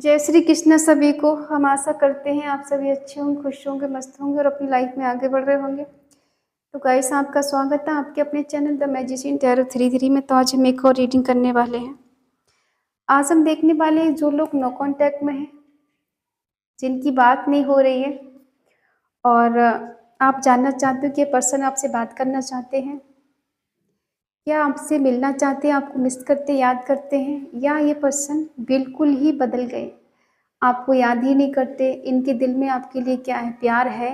जय श्री कृष्ण सभी को। हम आशा करते हैं आप सभी अच्छे होंगे, खुश होंगे, मस्त होंगे और अपनी लाइफ में आगे बढ़ रहे होंगे। तो गाइस, आपका स्वागत है आपके अपने चैनल द मैजिशियन टैरो 33 में। तो आज हम एक और रीडिंग करने वाले हैं। आज हम देखने वाले हैं जो लोग नो कांटेक्ट में हैं, जिनकी बात नहीं हो रही है और आप जानना चाहते हो कि ये पर्सन आपसे बात करना चाहते हैं, क्या आपसे मिलना चाहते हैं, आपको मिस करते याद करते हैं, या ये पर्सन बिल्कुल ही बदल गए, आपको याद ही नहीं करते। इनके दिल में आपके लिए क्या है, प्यार है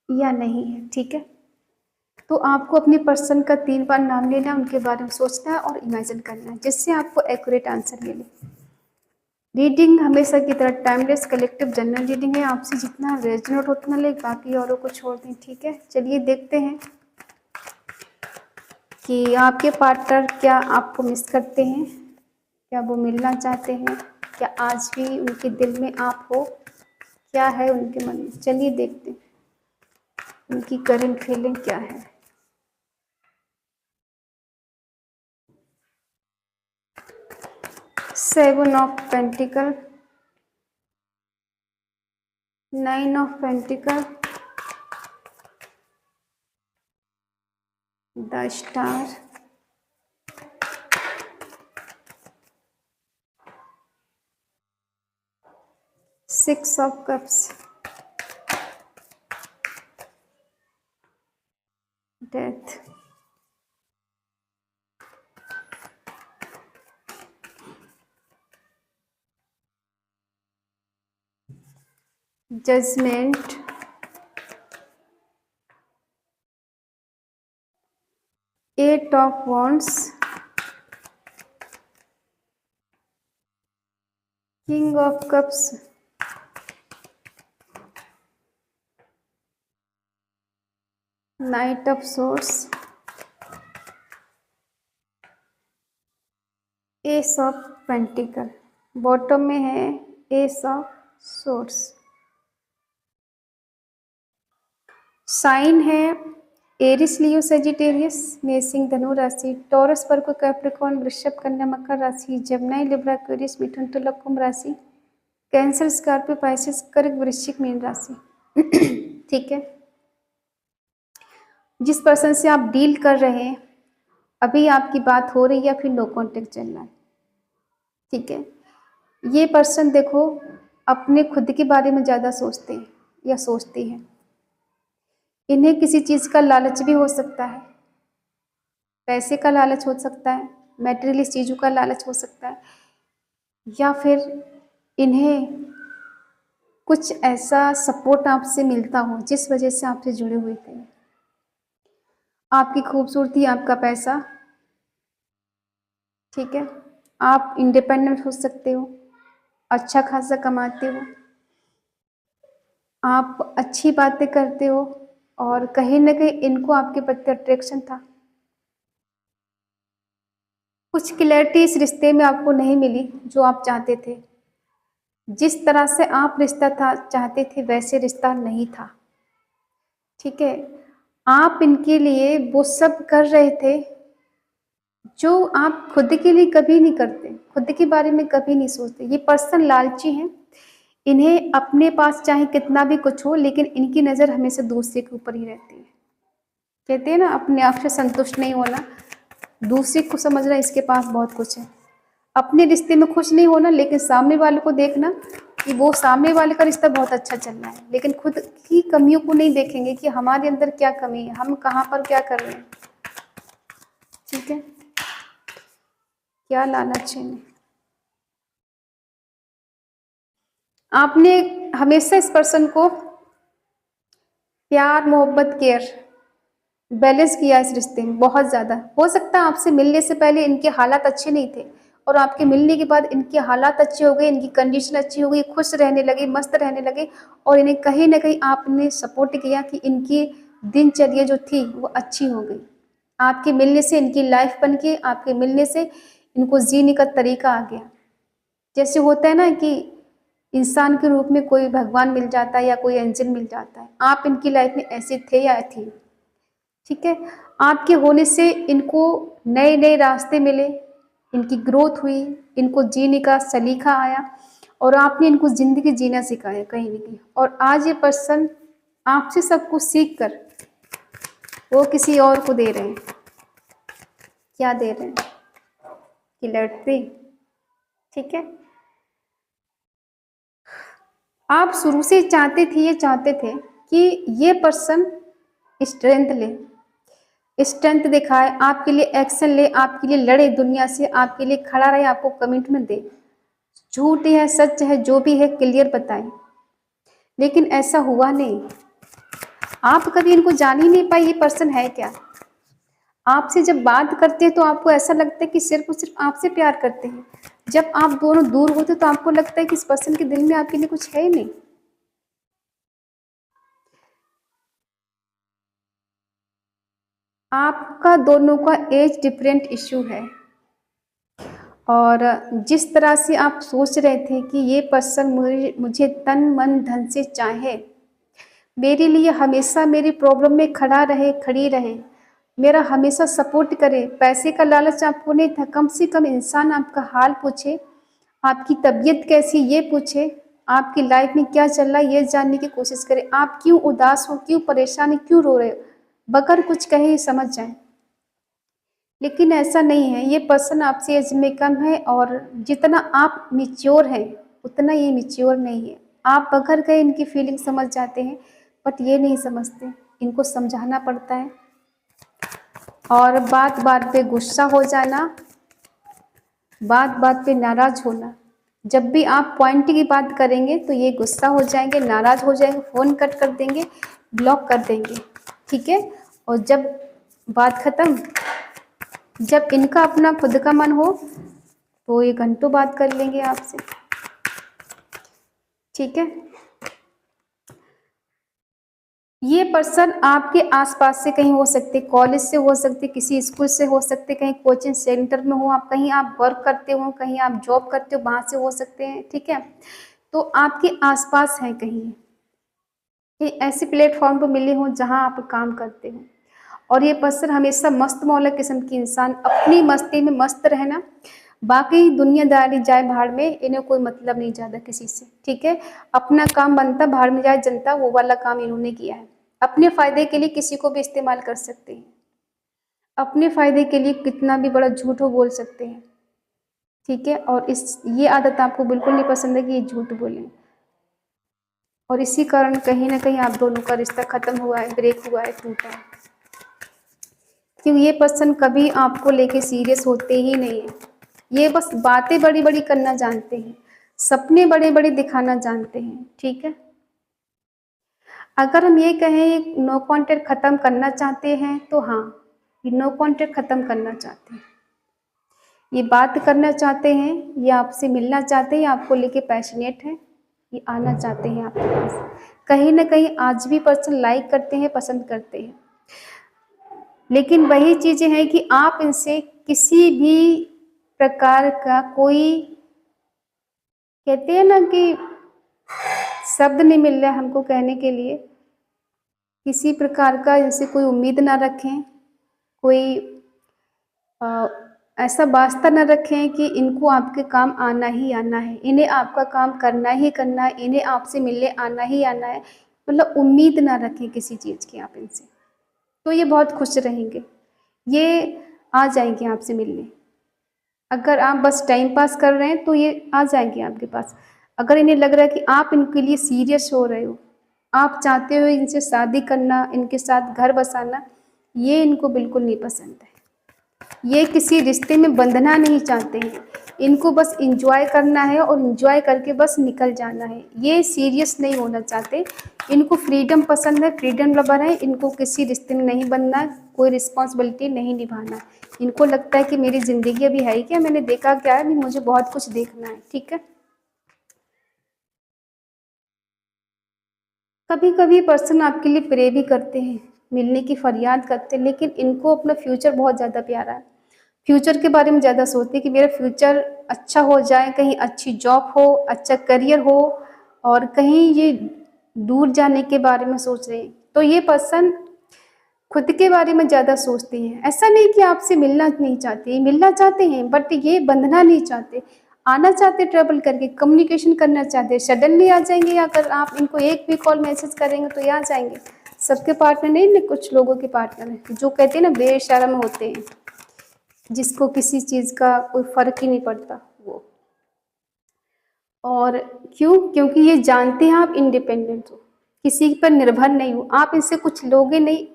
या नहीं है। ठीक है, तो आपको अपने पर्सन का 3 बार नाम लेना है, उनके बारे में सोचना है और इमेजिन करना है, जिससे आपको एक्यूरेट आंसर मिले। रीडिंग हमेशा की तरह टाइमलेस कलेक्टिव जनरल रीडिंग है। आपसे जितना रेजोनेट उतना ले, बाकी औरों को छोड़ दें। ठीक है, चलिए देखते हैं कि आपके पार्टनर क्या आपको मिस करते हैं, क्या वो मिलना चाहते हैं, क्या आज भी उनके दिल में आप हो, क्या है उनके मन में। चलिए देखते हैं उनकी करंट फीलिंग क्या है। Seven of pentacle, 9 of pentacle, the star, 6 of cups, death, judgement, 8 of wands, king of cups, knight of swords, ace of pentacle. Bottom में है एस ऑफ सोर्स। साइन है एरिस, लियो, सेजिटेरियस, मेषिंग, धनु राशि, taurus, वर्गो, Capricorn, वृषभ, कन्या, मकर राशि, जमनाई, Libra, Aquarius, मिथुन, तुला, कुंभ राशि, कैंसर, स्कॉर्पियो, पाइसेस, कर्क, वृश्चिक, मीन राशि। ठीक है, जिस पर्सन से आप डील कर रहे हैं, अभी आपकी बात हो रही है या फिर नो कांटेक्ट चल रहा है। ठीक है, ये पर्सन देखो अपने खुद के बारे में ज़्यादा सोचते हैं या सोचती हैं। इन्हें किसी चीज़ का लालच भी हो सकता है, पैसे का लालच हो सकता है, मैटेरियलिस्ट चीज़ों का लालच हो सकता है, या फिर इन्हें कुछ ऐसा सपोर्ट आपसे मिलता हो जिस वजह से आपसे जुड़े हुए थे। आपकी खूबसूरती, आपका पैसा। ठीक है, आप इंडिपेंडेंट हो सकते हो, अच्छा खासा कमाते हो, आप अच्छी बातें करते हो और कहीं ना कहीं इनको आपके प्रति अट्रैक्शन था। कुछ क्लैरिटी इस रिश्ते में आपको नहीं मिली जो आप चाहते थे। जिस तरह से आप रिश्ता था चाहते थे वैसे रिश्ता नहीं था। ठीक है, आप इनके लिए वो सब कर रहे थे जो आप खुद के लिए कभी नहीं करते, खुद के बारे में कभी नहीं सोचते। ये पर्सन लालची हैं, इन्हें अपने पास चाहे कितना भी कुछ हो, लेकिन इनकी नज़र हमेशा दूसरे के ऊपर ही रहती है। कहते हैं ना, अपने आप से संतुष्ट नहीं होना, दूसरे को समझना इसके पास बहुत कुछ है। अपने रिश्ते में खुश नहीं होना, लेकिन सामने वाले को देखना कि वो सामने वाले का रिश्ता बहुत अच्छा चल रहा है, लेकिन खुद की कमियों को नहीं देखेंगे कि हमारे अंदर क्या कमी है, हम कहाँ पर क्या कर रहे हैं। ठीक है, क्या लालच है। आपने हमेशा इस पर्सन को प्यार, मोहब्बत, केयर, बैलेंस किया इस रिश्ते में बहुत ज़्यादा। हो सकता है आपसे मिलने से पहले इनके हालात अच्छे नहीं थे और आपके मिलने के बाद इनके हालात अच्छे हो गए, इनकी कंडीशन अच्छी हो गई, खुश रहने लगे, मस्त रहने लगे, और इन्हें कहीं ना कहीं आपने सपोर्ट किया कि इनकी दिनचर्या जो थी वो अच्छी हो गई। आपके मिलने से इनकी लाइफ बन के, आपके मिलने से इनको जीने का तरीका आ गया। जैसे होता है ना कि इंसान के रूप में कोई भगवान मिल जाता है या कोई एंजल मिल जाता है, आप इनकी लाइफ में ऐसे थे या थी। ठीक है, आपके होने से इनको नए नए रास्ते मिले, इनकी ग्रोथ हुई, इनको जीने का सलीका आया और आपने इनको ज़िंदगी जीना सिखाया कहीं न कहीं, और आज ये पर्सन आपसे सब कुछ सीख कर वो किसी और को दे रहे हैं। क्या दे रहे हैं? कि लड़ते, ठीक है। आप शुरू से चाहते थे, ये चाहते थे कि ये पर्सन स्ट्रेंथ ले, स्ट्रेंथ दिखाए, आपके लिए एक्शन ले, आपके लिए लड़े दुनिया से, आपके लिए खड़ा रहे, आपको कमिटमेंट दे, झूठ है सच है जो भी है क्लियर बताए। लेकिन ऐसा हुआ नहीं। आप कभी इनको जान ही नहीं पाए ये पर्सन है क्या। आपसे जब बात करते हैं तो आपको ऐसा लगता है कि सिर्फ और सिर्फ आपसे प्यार करते हैं। जब आप दोनों दूर होते तो आपको लगता है कि इस पर्सन के दिल में आपके लिए कुछ है ही नहीं। आपका दोनों का एज डिफरेंट इश्यू है, और जिस तरह से आप सोच रहे थे कि ये पर्सन मुझे तन मन धन से चाहे, मेरे लिए हमेशा मेरी प्रॉब्लम में खड़ा रहे, खड़ी रहे, मेरा हमेशा सपोर्ट करे, पैसे का लालच आपको नहीं था, कम से कम इंसान आपका हाल पूछे, आपकी तबीयत कैसी ये पूछे, आपकी लाइफ में क्या चल रहा है ये जानने की कोशिश करे, आप क्यों उदास हो, क्यों परेशान है, क्यों रो रहे हो, बगैर कुछ कहे ही समझ जाए। लेकिन ऐसा नहीं है, ये पर्सन आपसे एज में कम है, और जितना आप मिच्योर हैं उतना ये मिच्योर नहीं है। आप बगैर कहे इनकी फीलिंग समझ जाते हैं, बट ये नहीं समझते, इनको समझाना पड़ता है। और बात बात पे गुस्सा हो जाना, बात बात पे नाराज होना, जब भी आप पॉइंट की बात करेंगे तो ये गुस्सा हो जाएंगे, नाराज हो जाएंगे, फ़ोन कट कर देंगे, ब्लॉक कर देंगे, ठीक है। और जब बात ख़त्म, जब इनका अपना खुद का मन हो तो ये घंटों बात कर लेंगे आपसे, ठीक है। ये पर्सन आपके आसपास से कहीं हो सकते, कॉलेज से हो सकते, किसी स्कूल से हो सकते, कहीं कोचिंग सेंटर में हो आप, कहीं आप वर्क करते हो, कहीं आप जॉब करते हो, वहाँ से हो सकते हैं, ठीक है। तो आपके आसपास हैं कहीं, ये ऐसे प्लेटफॉर्म पर मिले हों जहाँ आप काम करते हो। और ये पर्सन हमेशा मस्त मौला किस्म की इंसान, अपनी मस्ती में मस्त रहना, बाकी दुनियादारी जाए भाड़ में, इन्हें कोई मतलब नहीं ज़्यादा किसी से, ठीक है। अपना काम बनता, भाड़ में जाए जनता, वो वाला काम इन्होंने किया है। अपने फ़ायदे के लिए किसी को भी इस्तेमाल कर सकते हैं, अपने फ़ायदे के लिए कितना भी बड़ा झूठ हो बोल सकते हैं, ठीक है। और ये आदत आपको बिल्कुल नहीं पसंद है कि ये झूठ बोलें, और इसी कारण कहीं ना कहीं आप दोनों का रिश्ता ख़त्म हुआ है, ब्रेक हुआ है, टूटा है। क्योंकि ये पर्सन कभी आपको लेके सीरियस होते ही नहीं है। ये बस बातें बड़ी बड़ी करना जानते हैं, सपने बड़े बड़े दिखाना जानते हैं, ठीक है। अगर हम ये कहें नो कॉन्टैक्ट ख़त्म करना चाहते हैं तो हाँ, ये नो कॉन्टैक्ट ख़त्म करना चाहते हैं, ये बात करना चाहते हैं, ये आपसे मिलना चाहते हैं, आपको लेके पैशनेट हैं, ये आना चाहते हैं आपके पास। कहीं ना कहीं आज भी पर्सन लाइक करते हैं, पसंद करते हैं, लेकिन वही चीज़ें हैं कि आप इनसे किसी भी प्रकार का कोई, कहते हैं ना कि शब्द नहीं मिल रहा हमको कहने के लिए, किसी प्रकार का इनसे कोई उम्मीद ना रखें, कोई ऐसा वास्ता न रखें कि इनको आपके काम आना ही आना है, इन्हें आपका काम करना ही करना है, इन्हें आपसे मिलने आना ही आना है, मतलब उम्मीद ना रखें किसी चीज़ की आप इनसे, तो ये बहुत खुश रहेंगे, ये आ जाएंगे आपसे मिलने। अगर आप बस टाइम पास कर रहे हैं तो ये आ जाएंगे आपके पास। अगर इन्हें लग रहा है कि आप इनके लिए सीरियस हो रहे हो, आप चाहते हो इनसे शादी करना, इनके साथ घर बसाना, ये इनको बिल्कुल नहीं पसंद है। ये किसी रिश्ते में बंधना नहीं चाहते हैं, इनको बस इंजॉय करना है और इंजॉय करके बस निकल जाना है। ये सीरियस नहीं होना चाहते, इनको फ्रीडम पसंद है, फ्रीडम लवर है, इनको किसी रिश्ते में नहीं बनना है, कोई रिस्पॉन्सिबिलिटी नहीं निभाना है। इनको लगता है कि मेरी ज़िंदगी अभी है क्या, मैंने देखा क्या है, अभी मुझे बहुत कुछ देखना है, ठीक है। कभी कभी पर्सन आपके लिए प्रे भी करते हैं, मिलने की फरियाद करते हैं, लेकिन इनको अपना फ्यूचर बहुत ज़्यादा प्यारा है, फ्यूचर के बारे में ज़्यादा सोचते हैं कि मेरा फ्यूचर अच्छा हो जाए, कहीं अच्छी जॉब हो, अच्छा करियर हो, और कहीं ये दूर जाने के बारे में सोच रहे हैं। तो ये पर्सन खुद के बारे में ज़्यादा सोचते हैं। ऐसा नहीं कि आपसे मिलना नहीं चाहते, मिलना चाहते हैं, बट ये बंधना नहीं चाहते, आना चाहते ट्रेवल करके, कम्युनिकेशन करना चाहते, सडनली आ जाएंगे, या अगर आप इनको एक भी कॉल मैसेज करेंगे तो ये आ जाएंगे। सबके पार्टनर नहीं ना, कुछ लोगों के पार्टनर हैं जो कहते हैं ना बेशर्म होते हैं, जिसको किसी चीज़ का कोई फर्क ही नहीं पड़ता वो। और क्यों? क्योंकि ये जानते हैं आप इंडिपेंडेंट हो, किसी पर निर्भर नहीं हो, आप इनसे कुछ लोगे नहीं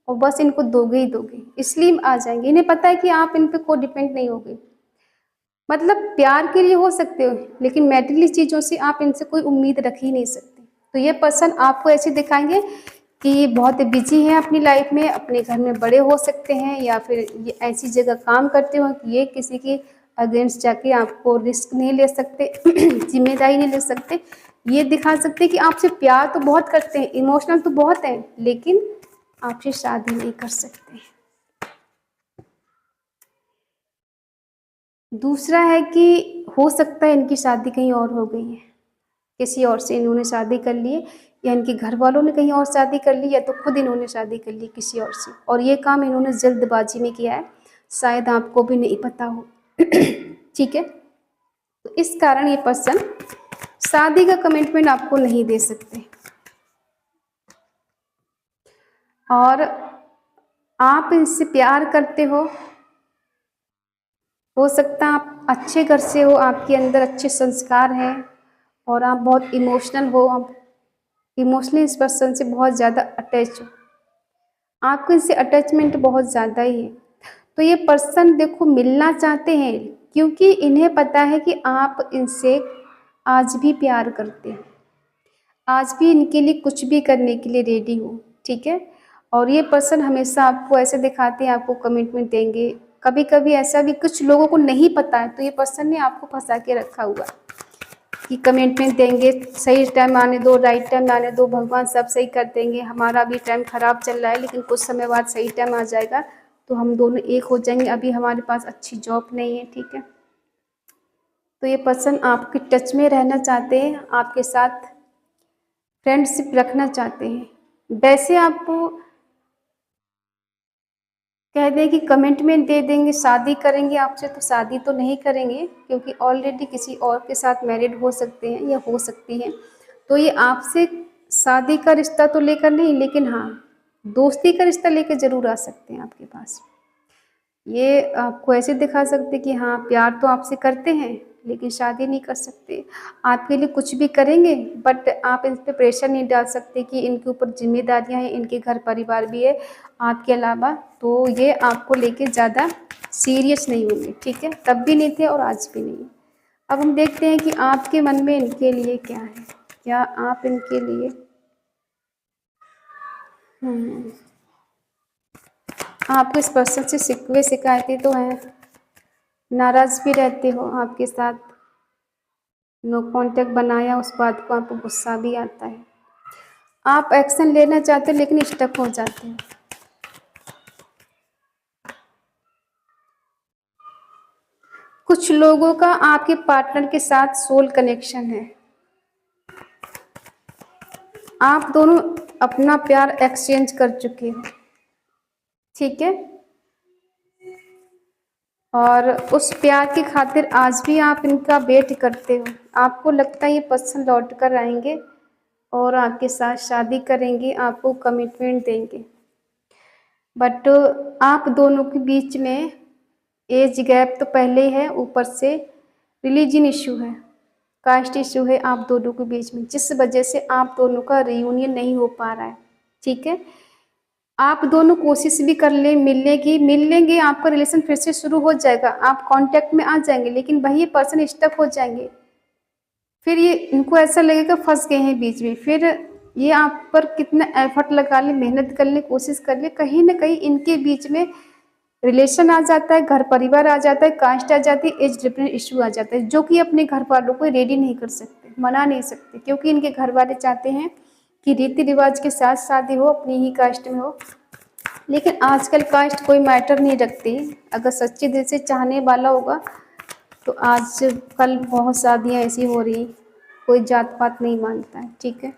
और बस इनको दोगे ही दोगे, इसलिए आ जाएंगे। इन्हें पता है कि आप इन पे को डिपेंड नहीं होगे। मतलब प्यार के लिए हो सकते हो, लेकिन मैटेरियल चीज़ों से आप इनसे कोई उम्मीद रख ही नहीं सकते। तो ये पर्सन आपको ऐसे दिखाएंगे कि ये बहुत बिजी हैं अपनी लाइफ में, अपने घर में बड़े हो सकते हैं, या फिर ये ऐसी जगह काम करते हो कि ये किसी के अगेंस्ट जाके आपको रिस्क नहीं ले सकते जिम्मेदारी नहीं ले सकते। ये दिखा सकते हैं कि आपसे प्यार तो बहुत करते हैं, इमोशनल तो बहुत हैं, लेकिन आपसे शादी नहीं कर सकते। दूसरा है कि हो सकता है इनकी शादी कहीं और हो गई है, किसी और से इन्होंने शादी कर ली है, या इनके घर वालों ने कहीं और शादी कर ली, या तो खुद इन्होंने शादी कर ली किसी और से, और ये काम इन्होंने जल्दबाजी में किया है, शायद आपको भी नहीं पता हो ठीक है। तो इस कारण ये पर्सन शादी का कमिटमेंट आपको नहीं दे सकते, और आप इनसे प्यार करते हो सकता है आप अच्छे घर से हो, आपके अंदर अच्छे संस्कार हैं, और आप बहुत इमोशनल हो, आप इमोशनली इस पर्सन से बहुत ज़्यादा अटैच हो, आपको इनसे अटैचमेंट बहुत ज़्यादा ही है। तो ये पर्सन देखो मिलना चाहते हैं, क्योंकि इन्हें पता है कि आप इनसे आज भी प्यार करते हैं, आज भी इनके लिए कुछ भी करने के लिए रेडी हो, ठीक है। और ये पर्सन हमेशा आपको ऐसे दिखाते हैं, आपको कमिटमेंट देंगे। कभी कभी ऐसा भी कुछ लोगों को नहीं पता है, तो ये पर्सन ने आपको फंसा के रखा हुआ कि कमिटमेंट देंगे, सही टाइम आने दो, राइट टाइम आने दो, भगवान सब सही कर देंगे, हमारा अभी टाइम खराब चल रहा है लेकिन कुछ समय बाद सही टाइम आ जाएगा तो हम दोनों एक हो जाएंगे, अभी हमारे पास अच्छी जॉब नहीं है, ठीक है। तो ये पर्सन आपके टच में रहना चाहते हैं, आपके साथ फ्रेंडशिप रखना चाहते हैं। वैसे आपको कह दें कि कमिटमेंट दे देंगे, शादी करेंगे आपसे, तो शादी तो नहीं करेंगे, क्योंकि ऑलरेडी किसी और के साथ मैरिड हो सकते हैं या हो सकती हैं। तो ये आपसे शादी का रिश्ता तो लेकर नहीं, लेकिन हाँ दोस्ती का रिश्ता लेकर ज़रूर आ सकते हैं आपके पास। ये आपको ऐसे दिखा सकते कि हाँ प्यार तो आपसे करते हैं, लेकिन शादी नहीं कर सकते। आपके लिए कुछ भी करेंगे, बट आप इन पे प्रेशर नहीं डाल सकते कि इनके ऊपर जिम्मेदारियां हैं, इनके घर परिवार भी है आपके अलावा, तो ये आपको लेके ज़्यादा सीरियस नहीं होंगे, ठीक है। तब भी नहीं थे और आज भी नहीं है। अब हम देखते हैं कि आपके मन में इनके लिए क्या है, क्या आप इनके लिए आपको इस पर्सन से शिकवे शिकायतें तो हैं, नाराज़ भी रहते हो आपके साथ, नो कांटेक्ट बनाया उस बात को आपको गुस्सा भी आता है, आप एक्शन लेना चाहते हो लेकिन स्टक हो जाते हैं। कुछ लोगों का आपके पार्टनर के साथ सोल कनेक्शन है, आप दोनों अपना प्यार एक्सचेंज कर चुके हो, ठीक है। और उस प्यार की खातिर आज भी आप इनका वेट करते हो, आपको लगता है ये पर्सन लौट कर आएंगे और आपके साथ शादी करेंगे, आपको कमिटमेंट देंगे। बट आप दोनों के बीच में एज गैप तो पहले ही है, ऊपर से रिलीजन इशू है, कास्ट इशू है आप दोनों के बीच में, जिस वजह से आप दोनों का रियूनियन नहीं हो पा रहा है, ठीक है। आप दोनों कोशिश भी कर ले मिलने की, मिल लेंगे, आपका रिलेशन फिर से शुरू हो जाएगा, आप कांटेक्ट में आ जाएंगे, लेकिन वही पर्सन स्टक हो जाएंगे। फिर ये इनको ऐसा लगेगा फंस गए हैं बीच में, फिर ये आप पर कितना एफर्ट लगा ले, मेहनत कर ले, कोशिश कर ले, कहीं ना कहीं इनके बीच में रिलेशन आ जाता है, घर परिवार आ जाता है, कास्ट आ जाती है, एज डिफरेंस इशू आ जाता है, जो कि अपने घर वालों को रेडी नहीं कर सकते, मना नहीं सकते, क्योंकि इनके घर वाले चाहते हैं कि रीति रिवाज के साथ शादी हो, अपनी ही कास्ट में हो। लेकिन आजकल कास्ट कोई मैटर नहीं रखती, अगर सच्चे दिल से चाहने वाला होगा तो आज कल बहुत शादियाँ ऐसी हो रही, कोई जात पात नहीं मानता है, ठीक है।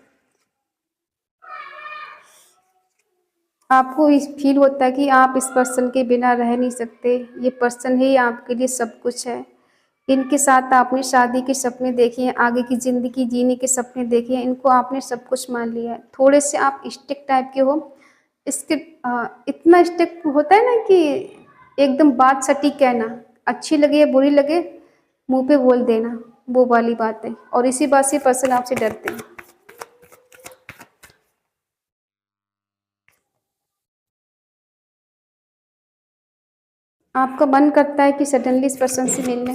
आपको इस फील होता है कि आप इस पर्सन के बिना रह नहीं सकते, ये पर्सन ही आपके लिए सब कुछ है, इनके साथ आपने शादी के सपने देखे हैं, आगे की ज़िंदगी जीने के सपने देखे हैं, इनको आपने सब कुछ मान लिया है। थोड़े से आप स्टिक टाइप के हो। इसके इतना स्टिक होता है ना कि एकदम बात सटीक कहना, अच्छी लगे या बुरी लगे मुँह पे बोल देना, वो वाली बात है। और इसी बात से पर्सन आपसे डरते हैं। आपका मन करता है कि सडनली इस पर्सन से मिलने,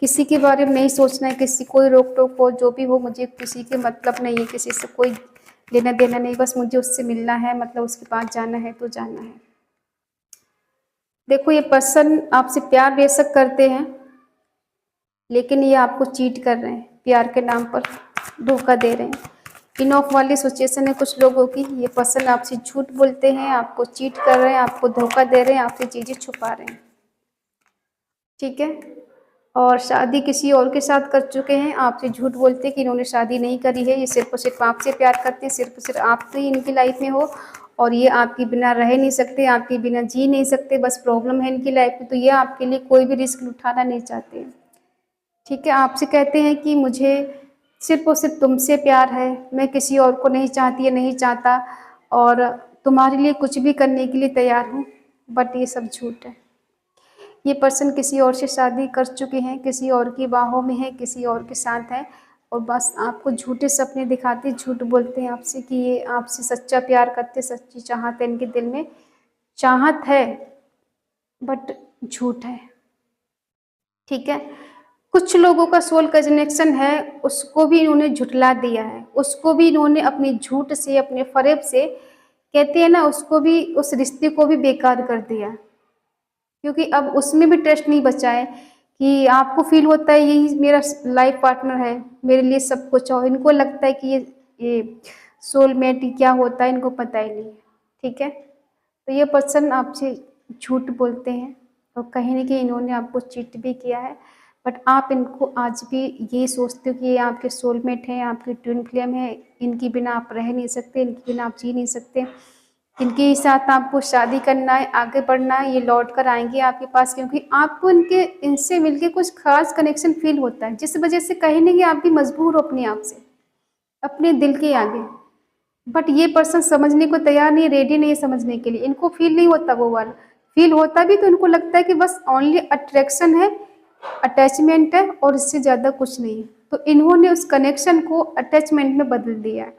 किसी के बारे में नहीं सोचना है, किसी कोई रोक टोक हो जो भी हो, मुझे किसी के मतलब नहीं है, किसी से कोई लेना देना नहीं, बस मुझे उससे मिलना है, मतलब उसके पास जाना है तो जाना है। देखो, ये पर्सन आपसे प्यार बेशक करते हैं, लेकिन ये आपको चीट कर रहे हैं, प्यार के नाम पर धोखा दे रहे हैं। इन ऑफ वाली सिचुएशन है कुछ लोगों की। ये पर्सन आपसे झूठ बोलते हैं, आपको चीट कर रहे हैं, आपको धोखा दे रहे हैं, आपसे चीज़ें छुपा रहे हैं, ठीक है। और शादी किसी और के साथ कर चुके हैं, आपसे झूठ बोलते हैं कि इन्होंने शादी नहीं करी है, ये सिर्फ और सिर्फ आपसे प्यार करते हैं, सिर्फ और सिर्फ आप ही इनकी लाइफ में हो, और ये आपके बिना रह नहीं सकते, आपके बिना जी नहीं सकते, बस प्रॉब्लम है इनकी लाइफ में, तो ये आपके लिए कोई भी रिस्क उठाना नहीं चाहते हैं, ठीक है। आपसे कहते हैं कि मुझे सिर्फ और सिर्फ तुमसे प्यार है, मैं किसी और को नहीं चाहती या नहीं चाहता, और तुम्हारे लिए कुछ भी करने के लिए तैयार हूँ, बट ये सब झूठ है। ये पर्सन किसी और से शादी कर चुके हैं, किसी और की बाहों में है, किसी और के साथ है, और बस आपको झूठे सपने दिखाते, झूठ बोलते हैं आपसे कि ये आपसे सच्चा प्यार करते, सच्ची चाहत है इनके दिल में, चाहत है बट झूठ है, ठीक है। कुछ लोगों का सोल कनेक्शन है, उसको भी इन्होंने झुठला दिया है, उसको भी इन्होंने अपने झूठ से, अपने फरेब से, कहते हैं ना, उसको भी, उस रिश्ते को भी बेकार कर दिया, क्योंकि अब उसमें भी ट्रस्ट नहीं बचा है कि आपको फील होता है यही मेरा लाइफ पार्टनर है, मेरे लिए सब कुछ है, और इनको लगता है कि ये सोलमेट क्या होता है इनको पता ही नहीं है, ठीक है। तो ये पर्सन आपसे झूठ बोलते हैं, और कहीं ना कहीं इन्होंने आपको चीट भी किया है, बट आप इनको आज भी ये सोचते हो कि ये आपके सोलमेट हैं, आपके ट्विन फ्लेम है, इनकी बिना आप रह नहीं सकते, इनकी बिना आप जी नहीं सकते, इनके साथ आपको शादी करना है, आगे बढ़ना है, ये लौट कर आएंगे आपके पास, क्योंकि आपको इनके इनसे मिलके कुछ खास कनेक्शन फील होता है, जिस वजह से कहीं ना कहीं आप भी मजबूर हो अपने आप से, अपने दिल के आगे। बट ये पर्सन समझने को तैयार नहीं, रेडी नहीं है समझने के लिए, इनको फील नहीं होता वो वाला, फील होता भी तो इनको लगता है कि बस ओनली अट्रैक्शन है, अटैचमेंट है, और इससे ज़्यादा कुछ नहीं है। तो इन्होंने उस कनेक्शन को अटैचमेंट में बदल दिया है,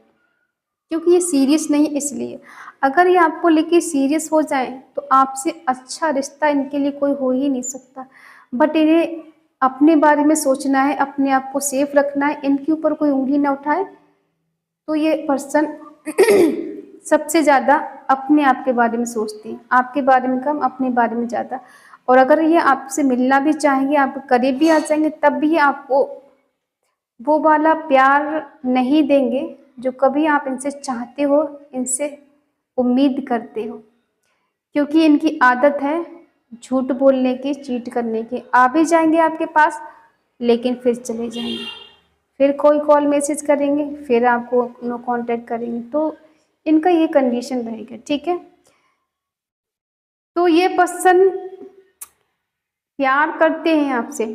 क्योंकि ये सीरियस नहीं है इसलिए। अगर ये आपको लेके सीरियस हो जाए तो आपसे अच्छा रिश्ता इनके लिए कोई हो ही नहीं सकता, बट इन्हें अपने बारे में सोचना है, अपने आप को सेफ रखना है, इनके ऊपर कोई उंगली ना उठाए। तो ये पर्सन सबसे ज़्यादा अपने आप के बारे में सोचती है, आपके बारे में कम, अपने बारे में ज़्यादा। और अगर ये आपसे मिलना भी चाहेंगे, आप करीब भी आ जाएंगे, तब भी आपको वो वाला प्यार नहीं देंगे जो कभी आप इनसे चाहते हो, इनसे उम्मीद करते हो, क्योंकि इनकी आदत है झूठ बोलने की, चीट करने की। आ भी जाएंगे आपके पास, लेकिन फिर चले जाएंगे, फिर कोई कॉल मैसेज करेंगे, फिर आपको नो कांटेक्ट करेंगे, तो इनका ये कंडीशन रहेगा, ठीक है। तो ये पर्सन प्यार करते हैं आपसे।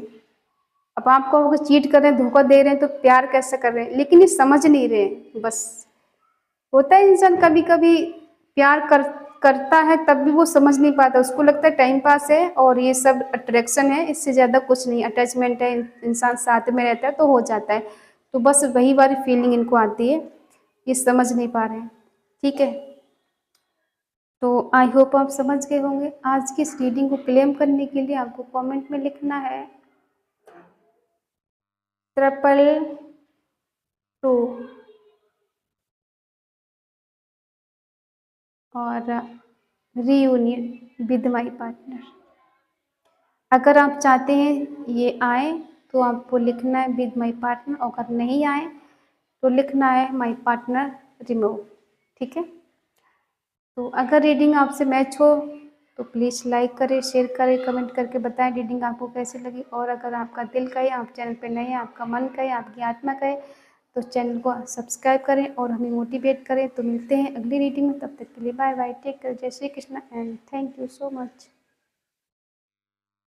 अब आप कहोगे चीट कर रहे हैं, धोखा दे रहे हैं, तो प्यार कैसे कर रहे हैं, लेकिन ये समझ नहीं रहे हैं। बस होता है इंसान कभी कभी प्यार करता है, तब भी वो समझ नहीं पाता, उसको लगता है टाइम पास है और ये सब अट्रैक्शन है, इससे ज़्यादा कुछ नहीं, अटैचमेंट है, इंसान साथ में रहता है तो हो जाता है। तो बस वही वाली फीलिंग इनको आती है, ये समझ नहीं पा रहे हैं, ठीक है। तो आई होप आप समझ गए होंगे। आज की इस रीडिंग को क्लेम करने के लिए आपको कमेंट में लिखना है 222 और रीयूनियन विद माई पार्टनर। अगर आप चाहते हैं ये आए तो आपको लिखना है विद माई पार्टनर, और अगर नहीं आए तो लिखना है माई पार्टनर रिमूव, ठीक है। तो अगर रीडिंग आपसे मैच हो तो प्लीज़ लाइक करें, शेयर करें, कमेंट करके बताएं रीडिंग आपको कैसी लगी। और अगर आपका दिल कहे, आप चैनल पे नए हैं, आपका मन कहे, आपकी आत्मा कहे, तो चैनल को सब्सक्राइब करें और हमें मोटिवेट करें। तो मिलते हैं अगली रीडिंग में, तब तक के लिए बाय बाय, टेक केयर, जय Shri Krishna and thank you so much.